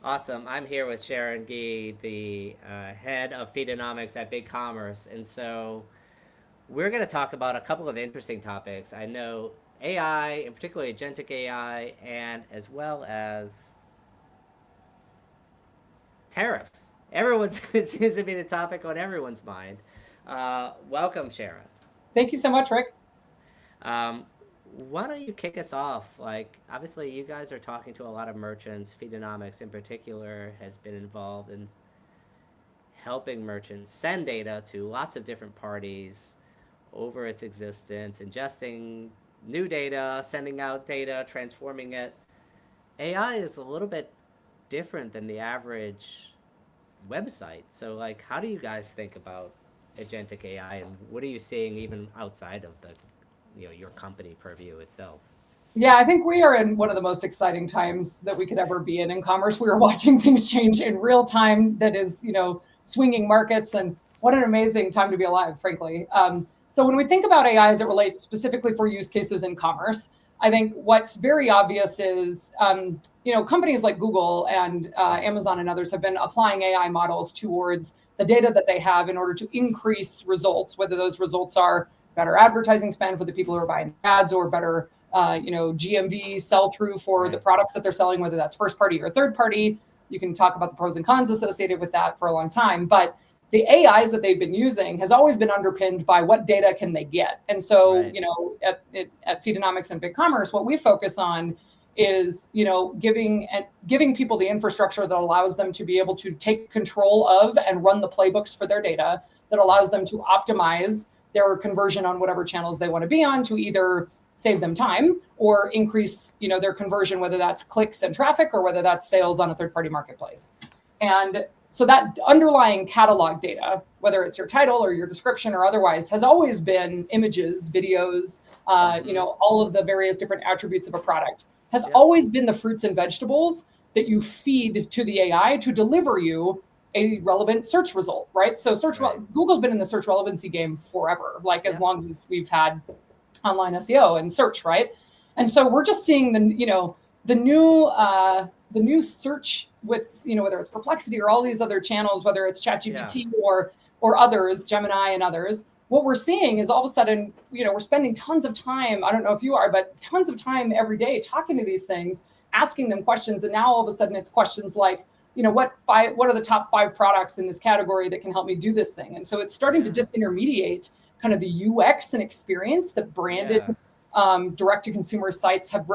Awesome. I'm here with Sharon Gee, the head of Feedonomics at Big Commerce. And so we're going to talk about a couple of interesting topics. I know AI, and particularly agentic AI, and as well as tariffs. Everyone's it seems to be the topic on everyone's mind. Welcome, Sharon. Thank you so much, Rick. Um, why don't you kick us off? Like, obviously, you guys are talking to a lot of merchants. Feedonomics, in particular, has been involved in helping merchants send data to lots of different parties over its existence, ingesting new data, sending out data, transforming it. AI is a little bit different than the average website. So, like, how do you guys think about agentic AI, and what are you seeing even outside of the, your company purview itself? Yeah, I think we are in one of the most exciting times that we could ever be in commerce. We are watching things change in real time that is, swinging markets. And what an amazing time to be alive, frankly. So when we think about AI as it relates specifically for use cases in commerce, I think what's very obvious is, companies like Google and Amazon and others have been applying AI models towards the data that they have in order to increase results, whether those results are better advertising spend for the people who are buying ads or better GMV sell through for the Right. products that they're selling, whether that's first party or third party. You can talk about the pros and cons associated with that for a long time. But the AIs that they've been using has always been underpinned by what data can they get. And so, Right. at Feedonomics and BigCommerce, what we focus on is, giving people the infrastructure that allows them to be able to take control of and run the playbooks for their data, that allows them to optimize their conversion on whatever channels they want to be on to either save them time or increase their conversion, whether that's clicks and traffic or whether that's sales on a third party marketplace. And so that underlying catalog data, whether it's your title or your description or otherwise, has always been images, videos, Mm-hmm. all of the various different attributes of a product, has Yep. always been the fruits and vegetables that you feed to the AI to deliver you a relevant search result, right? So Right. Google's been in the search relevancy game forever, like as Yep. long as we've had online SEO and search, right? And so we're just seeing the new search with whether it's Perplexity or all these other channels, whether it's Yeah. ChatGPT or others, Gemini and others. What we're seeing is all of a sudden, we're spending tons of time. I don't know if you are, but tons of time every day talking to these things, asking them questions, and now all of a sudden it's questions like, what are the top 5 products in this category that can help me do this thing? And so it's starting to Yeah. disintermediate kind of the UX and experience that branded Yeah. direct to consumer sites have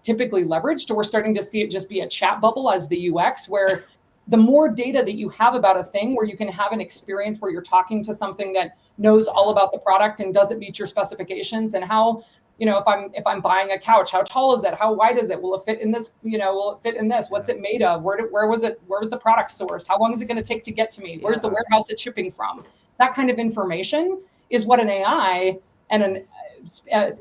typically leveraged. We're starting to see it just be a chat bubble as the UX, where the more data that you have about a thing, where you can have an experience where you're talking to something that knows all Yeah. about the product and does it meet your specifications, and how, if I'm buying a couch, how tall is it, how wide is it, will it fit in this, will it fit in this, Yeah. what's it made of, where was the product sourced, how long is it going to take to get to me, where's the Yeah. warehouse it's shipping from. That kind of information is what an AI and an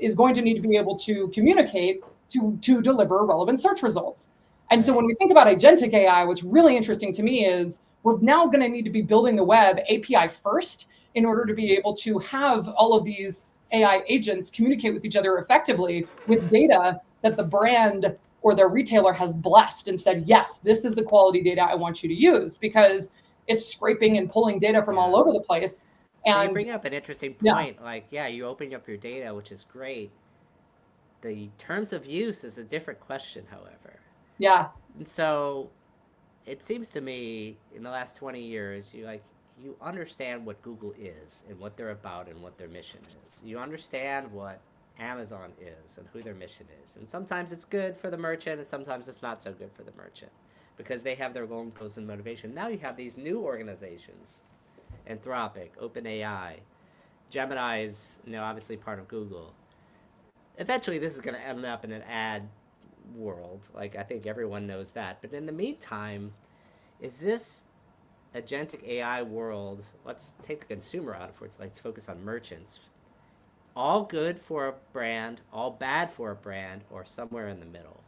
is going to need to be able to communicate to deliver relevant search results. And so when Right. we think about agentic AI, what's really interesting to me is we're now going to need to be building the web API first in order to be able to have all of these AI agents communicate with each other effectively with data that the brand or their retailer has blessed and said, yes, this is the quality data I want you to use, because it's scraping and pulling data from all Yeah. over the place. So you And bring up an interesting yeah, point. Like, yeah, you open up your data, which is great. The terms of use is a different question, however. yeah, And so it seems to me in the last 20 years, you understand what Google is and what they're about and what their mission is. You understand what Amazon is and who their mission is. And sometimes it's good for the merchant and sometimes it's not so good for the merchant because they have their own goals and motivation. Now you have these new organizations, Anthropic, OpenAI, Gemini is, obviously part of Google. Eventually this is going to end up in an ad world. Like, I think everyone knows that. But in the meantime, is this agentic AI world, let's take the consumer out of it. Let's focus on merchants. All good for a brand, all bad for a brand, or somewhere in the middle.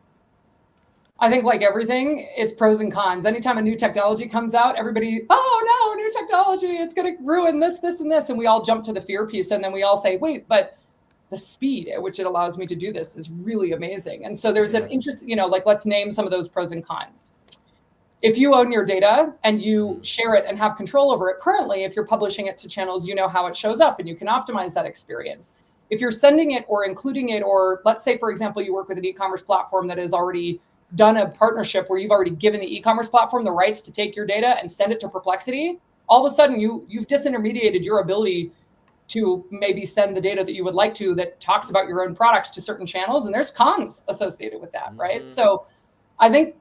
I think like everything, it's pros and cons. Anytime a new technology comes out, everybody, oh no, new technology, it's going to ruin this, this, and this. And we all jump to the fear piece. And then we all say, wait, but the speed at which it allows me to do this is really amazing. And so there's an Yeah. interest, like let's name some of those pros and cons. if you own your data and you share it and have control over it, currently, if you're publishing it to channels, you know how it shows up and you can optimize that experience. If you're sending it or including it, or let's say, for example, you work with an e-commerce platform that has already done a partnership where you've already given the e-commerce platform the rights to take your data and send it to Perplexity, all of a sudden you've disintermediated your ability to maybe send the data that you would like to that talks about your own products to certain channels, and there's cons associated with that, right? So I think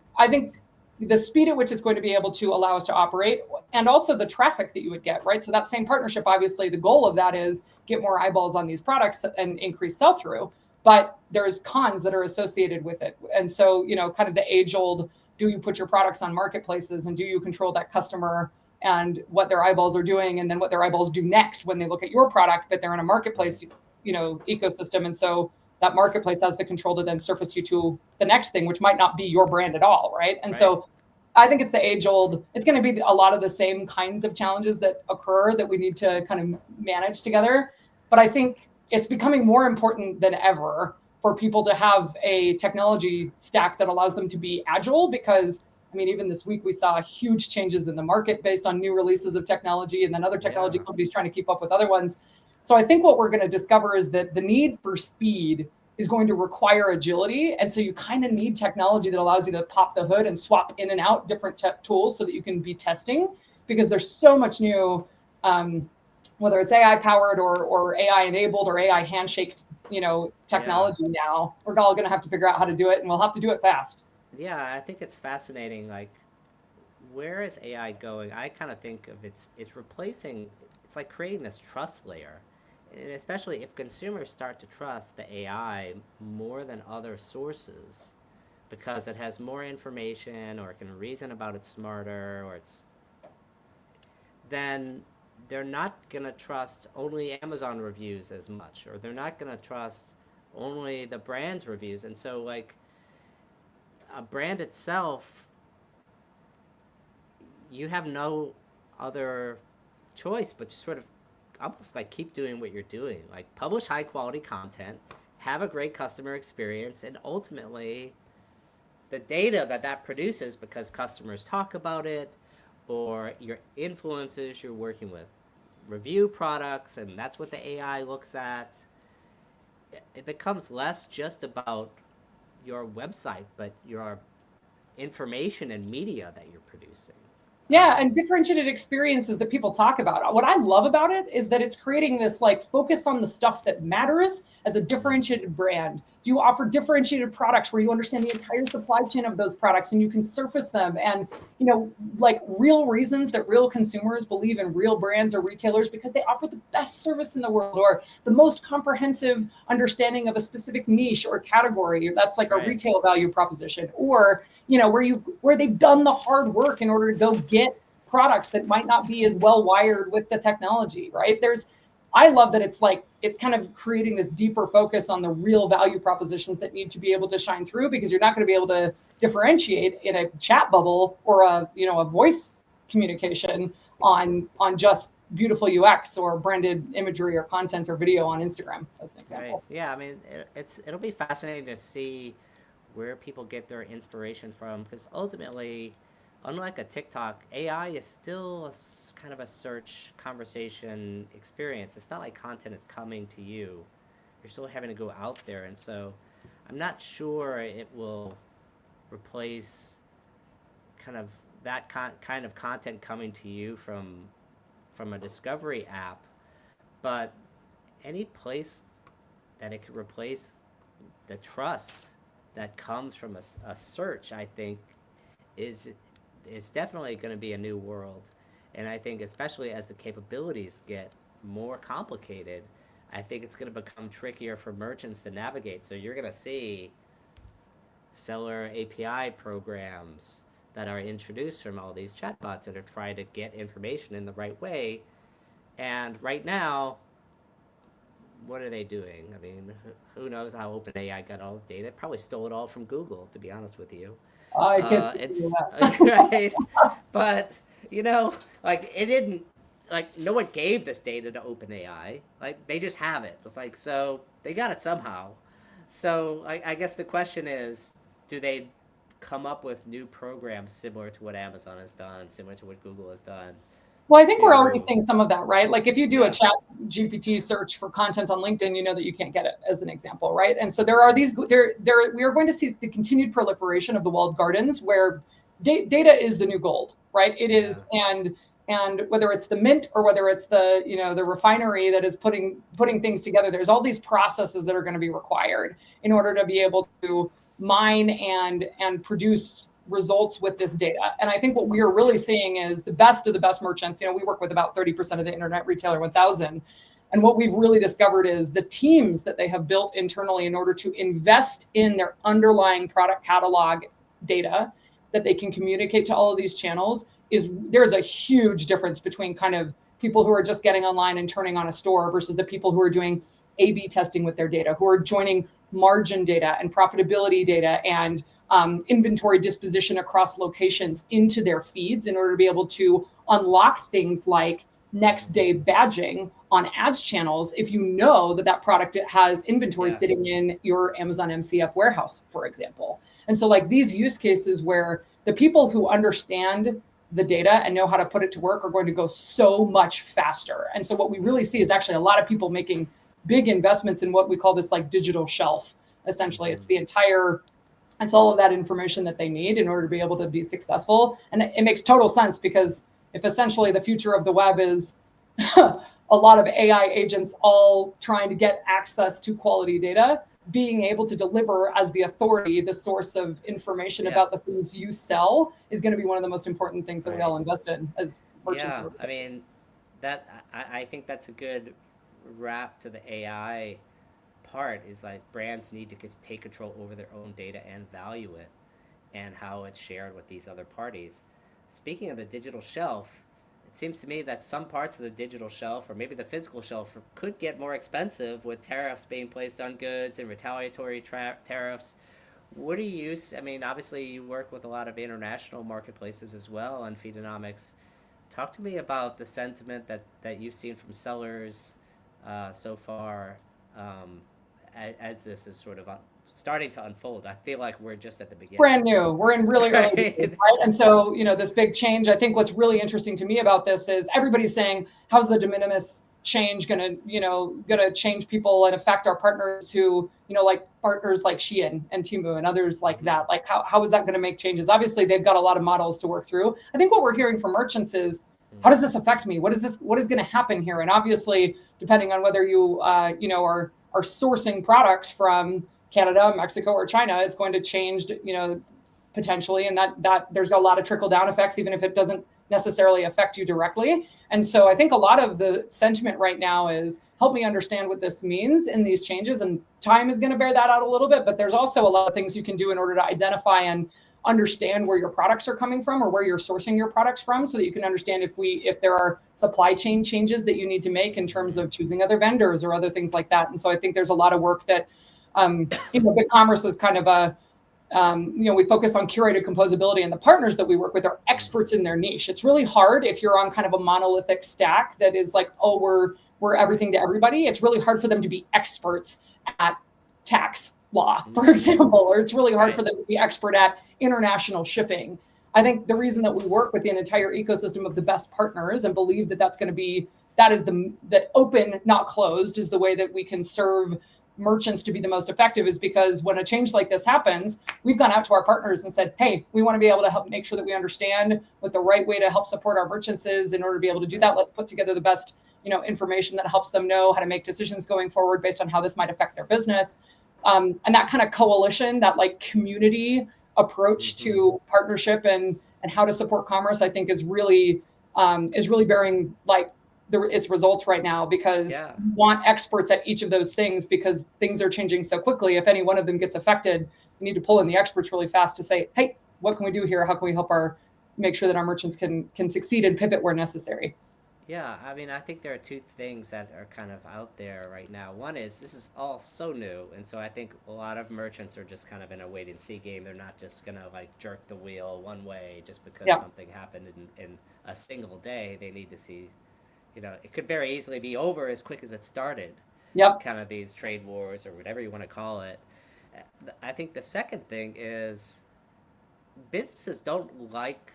the speed at which it's going to be able to allow us to operate, and also the traffic that you would get, right? So that same partnership, obviously, the goal of that is get more eyeballs on these products and increase sell-through. But there's cons that are associated with it, and so kind of the age-old: do you put your products on marketplaces, and do you control that customer and what their eyeballs are doing, and then what their eyeballs do next when they look at your product, but they're in a marketplace, ecosystem, and so that marketplace has the control to then surface you to the next thing, which might not be your brand at all, right? And so I think it's the age old, it's going to be a lot of the same kinds of challenges that occur that we need to kind of manage together. But I think it's becoming more important than ever for people to have a technology stack that allows them to be agile, because even this week we saw huge changes in the market based on new releases of technology, and then other technology companies trying to keep up with other ones. So I think what we're going to discover is that the need for speed is going to require agility. And so you kind of need technology that allows you to pop the hood and swap in and out different tools so that you can be testing, because there's so much new, whether it's AI powered or AI enabled or AI handshake, technology now. We're all going to have to figure out how to do it, and we'll have to do it fast. Yeah, I think it's fascinating. Like, where is AI going? I kind of think of it's replacing. It's like creating this trust layer, and especially if consumers start to trust the AI more than other sources, because it has more information or it can reason about it smarter, or it's then they're not gonna trust only Amazon reviews as much, or they're not gonna trust only the brand's reviews, and so like a brand itself, you have no other choice but to sort of almost like keep doing what you're doing, like publish high quality content, have a great customer experience, and ultimately the data that produces, because customers talk about it or your influencers you're working with review products, and that's what the AI looks at. It becomes less just about your website, but your information and media that you're producing. Yeah, and differentiated experiences that people talk about. What I love about it is that it's creating this like focus on the stuff that matters as a differentiated brand. Do you offer differentiated products where you understand the entire supply chain of those products and you can surface them, and like real reasons that real consumers believe in real brands or retailers because they offer the best service in the world or the most comprehensive understanding of a specific niche or category. That's like a retail value proposition. Or where they've done the hard work in order to go get products that might not be as well wired with the technology, right? I love that it's kind of creating this deeper focus on the real value propositions that need to be able to shine through, because you're not going to be able to differentiate in a chat bubble or a voice communication on just beautiful UX or branded imagery or content or video on Instagram, as an example. Right. Yeah, it'll be fascinating to see where people get their inspiration from, because ultimately, unlike a TikTok, AI is still kind of a search conversation experience. It's not like content is coming to you. You're still having to go out there, and so I'm not sure it will replace kind of that kind of content coming to you from a discovery app, but any place that it could replace the trust that comes from a search, I think, is definitely going to be a new world. And I think especially as the capabilities get more complicated, I think it's going to become trickier for merchants to navigate. So you're going to see seller API programs that are introduced from all these chatbots that are trying to get information in the right way. And right now, what are they doing? Who knows how OpenAI got all the data? Probably stole it all from Google, to be honest with you. I can't speak to that. Right, but like it didn't, like no one gave this data to OpenAI. Like they just have it. It's like, so they got it somehow. So I guess the question is, do they come up with new programs similar to what Amazon has done, similar to what Google has done. Well, I think we're already To seeing some of that, right? Like if you do a yeah, chat GPT search for content on LinkedIn, you know that you can't get it as an example, right? And so there are these we are going to see the continued proliferation of the walled gardens where data is the new gold, right? It yeah, is, and whether it's the mint or whether it's the, you know, the refinery that is putting things together, there's all these processes that are going to be required in order to be able to mine and produce results with this data. And I think what we are really seeing is the best of the best merchants. You know, we work with about 30% of the Internet Retailer 1000. And what we've really discovered is the teams that they have built internally in order to invest in their underlying product catalog data that they can communicate to all of these channels is there's a huge difference between kind of people who are just getting online and turning on a store versus the people who are doing A/B testing with their data, who are joining margin data and profitability data and inventory disposition across locations into their feeds in order to be able to unlock things like next day badging on ads channels if you know that that product has inventory yeah, sitting in your Amazon MCF warehouse, for example. And so like these use cases where the people who understand the data and know how to put it to work are going to go so much faster. And so what we really see is actually a lot of people making big investments in what we call this like digital shelf. Essentially, it's the entire, it's all of that information that they need in order to be able to be successful. And it makes total sense because if essentially the future of the web is a lot of AI agents all trying to get access to quality data, being able to deliver as the authority, the source of information yeah, about the things you sell is going to be one of the most important things that we right. all invest in as merchants Yeah, and I retailers. mean, I think that's a good wrap to the AI part is like brands need to take control over their own data and value it and how it's shared with these other parties. Speaking of the digital shelf, it seems to me that some parts of the digital shelf or maybe the physical shelf could get more expensive with tariffs being placed on goods and retaliatory tariffs. What do you I mean, obviously you work with a lot of international marketplaces as well on Feedonomics. Talk to me about the sentiment that you've seen from sellers so far as this is sort of starting to unfold. I feel like we're just at the beginning. Brand new. We're in really early days, Right? right? And so, you know, this big change, I think what's really interesting to me about this is everybody's saying, how's the de minimis change going to, you know, going to change people and affect our partners who, you know, like partners like Shein and Temu and others like Mm-hmm. that. Like how is that going to make changes? Obviously, they've got a lot of models to work through. I think what we're hearing from merchants is, how does this affect me? What is going to happen here? And obviously, depending on whether you, you know, are sourcing products from Canada, Mexico, or China, it's going to change, you know, potentially, and that there's a lot of trickle down effects, even if it doesn't necessarily affect you directly. And so I think a lot of the sentiment right now is help me understand what this means in these changes, and time is going to bear that out a little bit. But there's also a lot of things you can do in order to identify and understand where your products are coming from or where you're sourcing your products from, so that you can understand if there are supply chain changes that you need to make in terms of choosing other vendors or other things like that. And so I think there's a lot of work that you know, BigCommerce is kind of a, you know, we focus on curated composability, and the partners that we work with are experts in their niche. It's really hard if you're on kind of a monolithic stack that is like, oh, we're everything to everybody. It's really hard for them to be experts at tax law, for Mm-hmm. example, or it's really hard Right. for them to be expert at international shipping. I think the reason that we work with the entire ecosystem of the best partners and believe that that's going to be, that is that open, not closed, is the way that we can serve merchants to be the most effective, is because when a change like this happens, we've gone out to our partners and said, hey, we want to be able to help make sure that we understand what the right way to help support our merchants is. In order to be able to do that, let's put together the best, you know, information that helps them know how to make decisions going forward based on how this might affect their business. And that kind of coalition, that like community approach Mm-hmm. to partnership and how to support commerce, I think is really bearing like its results right now, because Yeah. you want experts at each of those things, because things are changing so quickly. If any one of them gets affected, you need to pull in the experts really fast to say, hey, what can we do here? How can we help our make sure that our merchants can succeed and pivot where necessary? Yeah, I mean, I think there are two things that are kind of out there right now. One is this is all so new, and so I think a lot of merchants are just kind of in a wait and see game. They're not just gonna like jerk the wheel one way just because Yep. something happened in a single day. They need to see, you know, it could very easily be over as quick as it started, Yep. kind of these trade wars or whatever you want to call it. I think the second thing is businesses don't like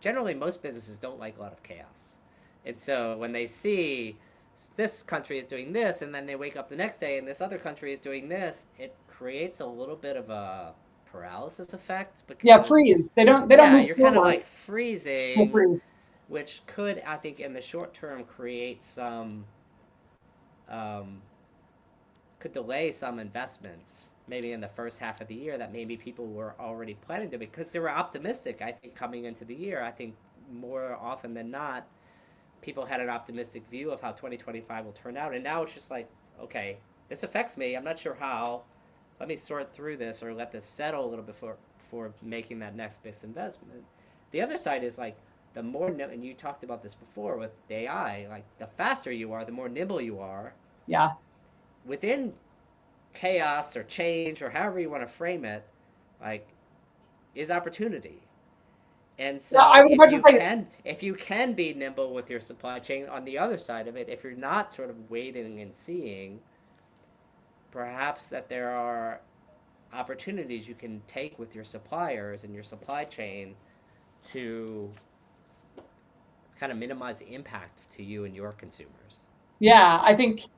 generally most businesses don't like a lot of chaos. And so when they see this country is doing this and then they wake up the next day and this other country is doing this, it creates a little bit of a paralysis effect Yeah, because freeze. They don't yeah, move you're kind of forward. like They freezing, freeze. which could, I think, in the short term create some um, could delay some investments maybe in the first half of the year that maybe people were already planning to, because they were optimistic. I think coming into the year, I think more often than not people had an optimistic view of how 2025 will turn out, and now it's just like, okay, this affects me, I'm not sure how, let me sort through this or let this settle a little bit before making that next big investment. The other side is like, the more and you talked about this before with AI, like the faster you are, the more nimble you are Yeah. within chaos or change or however you want to frame it, like, is opportunity. And Yeah, so I was about to say, if you can be nimble with your supply chain on the other side of it, if you're not sort of waiting and seeing, perhaps that there are opportunities you can take with your suppliers and your supply chain to kind of minimize the impact to you and your consumers. yeah, I think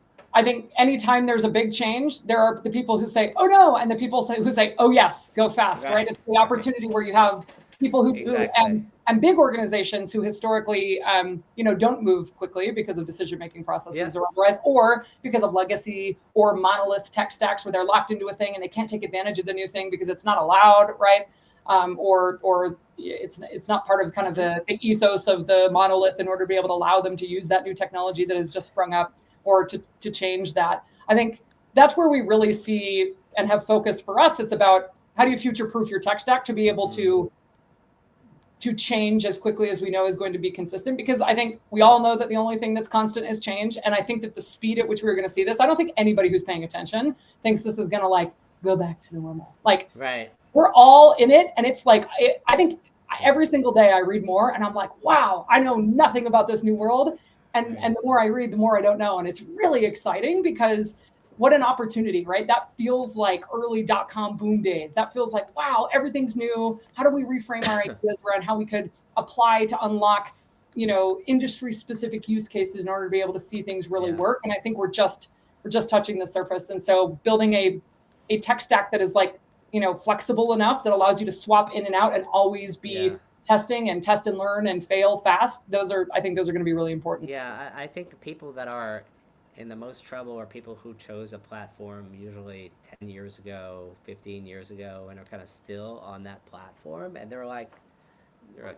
anytime there's a big change, there are the people who say, "Oh no," and the people who say, "Oh yes, go fast." Right. Right? It's the Right. opportunity where you have people who Exactly. and big organizations who historically, don't move quickly because of decision making Yeah. processes or otherwise, or because of legacy or monolith tech stacks where they're locked into a thing and they can't take advantage of the new thing because it's not allowed, right? Or it's not part of kind of Mm-hmm. the ethos of the monolith in order to be able to allow them to use that new technology that has just sprung up or to change that. I think that's where we really see and have focused for us. It's about how do you future proof your tech stack to be able Mm. to change as quickly as we know is going to be consistent, because I think we all know that the only thing that's constant is change. And I think that the speed at which we're going to see this, I don't think anybody who's paying attention thinks this is going to like go back to normal. Like, Right. we're all in it, and it's like I think Yeah. every single day I read more and I'm like, wow, I know nothing about this new world. And Right. the more I read, the more I don't know, and it's really exciting because what an opportunity, right? That feels like early dot-com boom days. That feels like, wow, everything's new. How do we reframe our ideas around how we could apply to unlock, industry specific use cases in order to be able to see things really Yeah. work? And I think we're just touching the surface. And so building a tech stack that is like, flexible enough that allows you to swap in and out and always Yeah. be testing and test and learn and fail fast. I think those are going to be really important. Yeah, I think the people that are in the most trouble are people who chose a platform usually 10 years ago, 15 years ago, and are kind of still on that platform. And they're like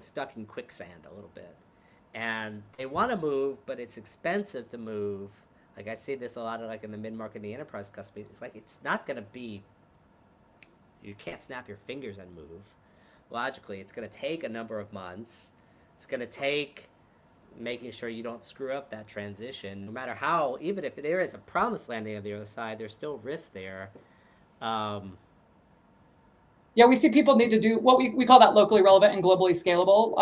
stuck in quicksand a little bit. And they want to move, but it's expensive to move. Like I see this a lot of like in the mid market and the enterprise customers. It's like it's not going to be, you can't snap your fingers and move. Logically, it's going to take a number of months. It's going to take making sure you don't screw up that transition. No matter how, even if there is a promised landing on the other side, there's still risk there. Um, Yeah, we see people need to do what we call that locally relevant and globally scalable.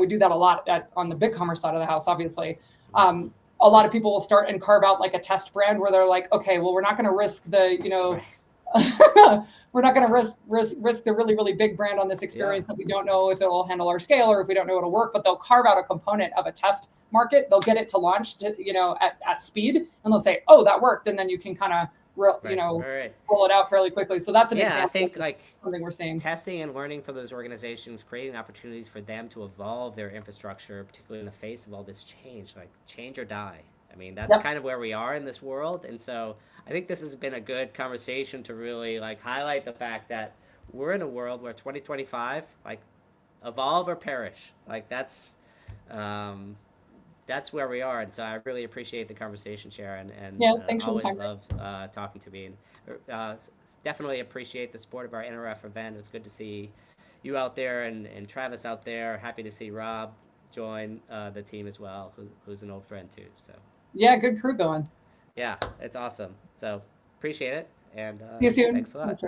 We do that a lot on the BigCommerce side of the house, obviously. mhm. A lot of people will start and carve out like a test brand where they're like, okay, well, we're not going to risk Right. we're not going to risk the really, really big brand on this Yeah. experience that we don't know if it'll handle our scale or if we don't know it'll work, but they'll carve out a component of a test market. They'll get it to launch at speed, and they'll say, oh, that worked. And then you can kind of, Right. Right. roll it out fairly quickly. So that's an Yeah, I example think of like something we're seeing. testing and learning from those organizations, creating opportunities for them to evolve their infrastructure, particularly in the face of all this change, like change or die. I mean, that's Yep. kind of where we are in this world. And so I think this has been a good conversation to really like highlight the fact that we're in a world where 2025, like evolve or perish. Like um, that's where we are. And so I really appreciate the conversation, Sharon, and Yeah. Thanks for the always time. love talking to me. And definitely appreciate the support of our NRF event. It's good to see you out there and Travis out there. Happy to see Rob join the team as well, who's an old friend too. So Yeah. Good crew going. yeah, it's awesome. So appreciate it, and See you soon. thanks a lot.